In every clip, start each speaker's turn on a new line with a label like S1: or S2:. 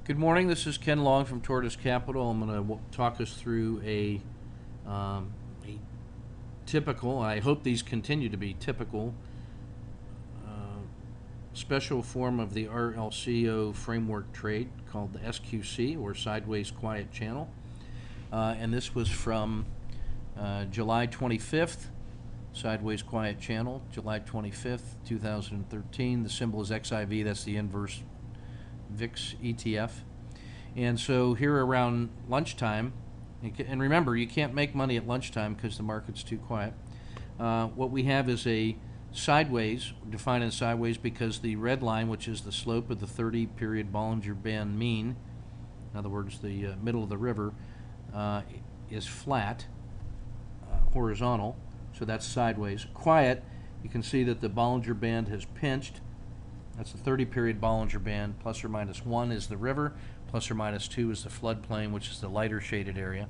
S1: Good morning. This is Ken Long from Tortoise Capital. I'm going to talk us through a typical, I hope these continue to be typical, special form of the RLCO framework trade called the SQC, or Sideways Quiet Channel. And this was from July 25th, Sideways Quiet Channel, July 25th, 2013. The symbol is XIV, that's the inverse VIX ETF. And so here around lunchtime, and remember, you can't make money at lunchtime because the market's too quiet. What we have is a sideways, defined as sideways because the red line, which is the slope of the 30-period Bollinger Band mean, in other words, the middle of the river, is flat, horizontal, so that's sideways. Quiet, you can see that the Bollinger Band has pinched. That's the 30-period Bollinger Band. Plus or minus 1 is the river. Plus or minus 2 is the floodplain, which is the lighter shaded area.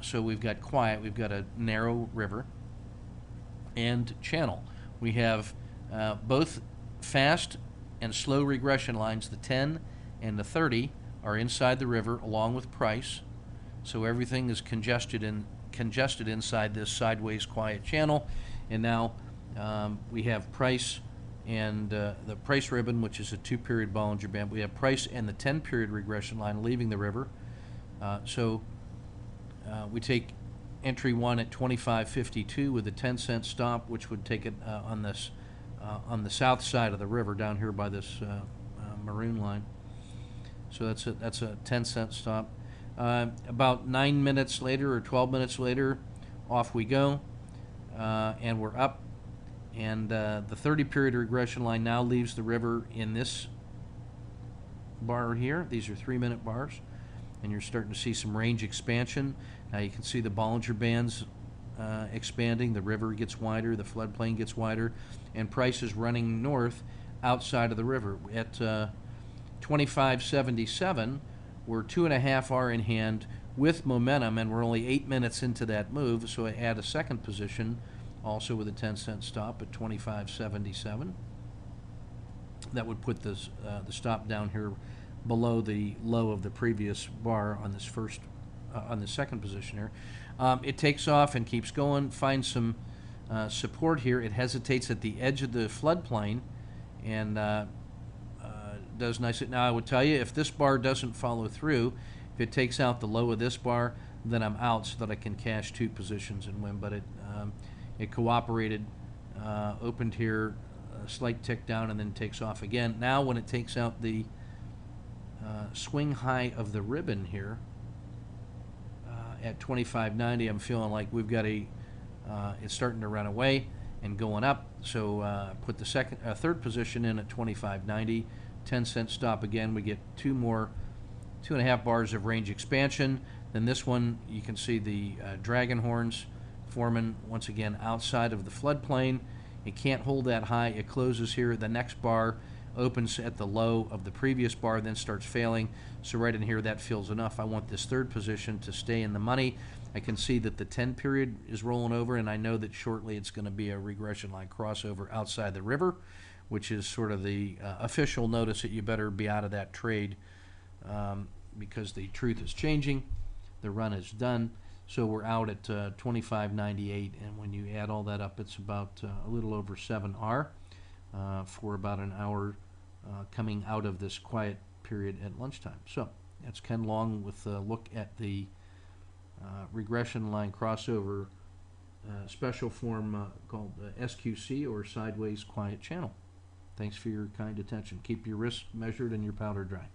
S1: So we've got quiet. We've got a narrow river and channel. We have both fast and slow regression lines. The 10 and the 30 are inside the river along with price. So everything is congested inside this sideways quiet channel. And now we have price and the price ribbon, which is a 2-period Bollinger Band. We have price and the 10-period regression line leaving the river. So we take entry 1 at 25.52 with a 10-cent stop, which would take it on the south side of the river, down here by this maroon line. So that's a 10-cent stop. About 9 minutes later or 12 minutes later, off we go, and we're up. And the 30-period regression line now leaves the river in this bar here. These are 3-minute bars, and you're starting to see some range expansion. Now you can see the Bollinger Bands expanding. The river gets wider, the floodplain gets wider, and price is running north outside of the river. At 25.77, we're 2.5 R in hand with momentum, and we're only 8 minutes into that move, so I add a second position, also with a 10-cent stop at 25.77. That would put the stop down here below the low of the previous bar on this on the second position here. It takes off and keeps going, finds some support here. It hesitates at the edge of the floodplain and does nicely. Now I would tell you, if this bar doesn't follow through, if it takes out the low of this bar, then I'm out so that I can cash 2 positions and win. But it cooperated, opened here, a slight tick down, and then takes off again. Now when it takes out the swing high of the ribbon here at 25.90, I'm feeling like we've got it's starting to run away and going up. So put the third position in at 25.90, 10-cent stop again. We get 2.5 bars of range expansion. Then this one, you can see the dragon horns forming once again outside of the floodplain. It can't hold that high. It closes here. The next bar opens at the low of the previous bar, then starts failing. So right in here, that feels enough. I want this third position to stay in the money. I can see that the 10 period is rolling over, and I know that shortly it's going to be a regression line crossover outside the river, which is sort of the official notice that you better be out of that trade because the truth is changing. The run is done. So we're out at 25.98, and when you add all that up, it's about a little over 7 R for about an hour coming out of this quiet period at lunchtime. So that's Ken Long with a look at the regression line crossover special form called SQC, or Sideways Quiet Channel. Thanks for your kind attention. Keep your risk measured and your powder dry.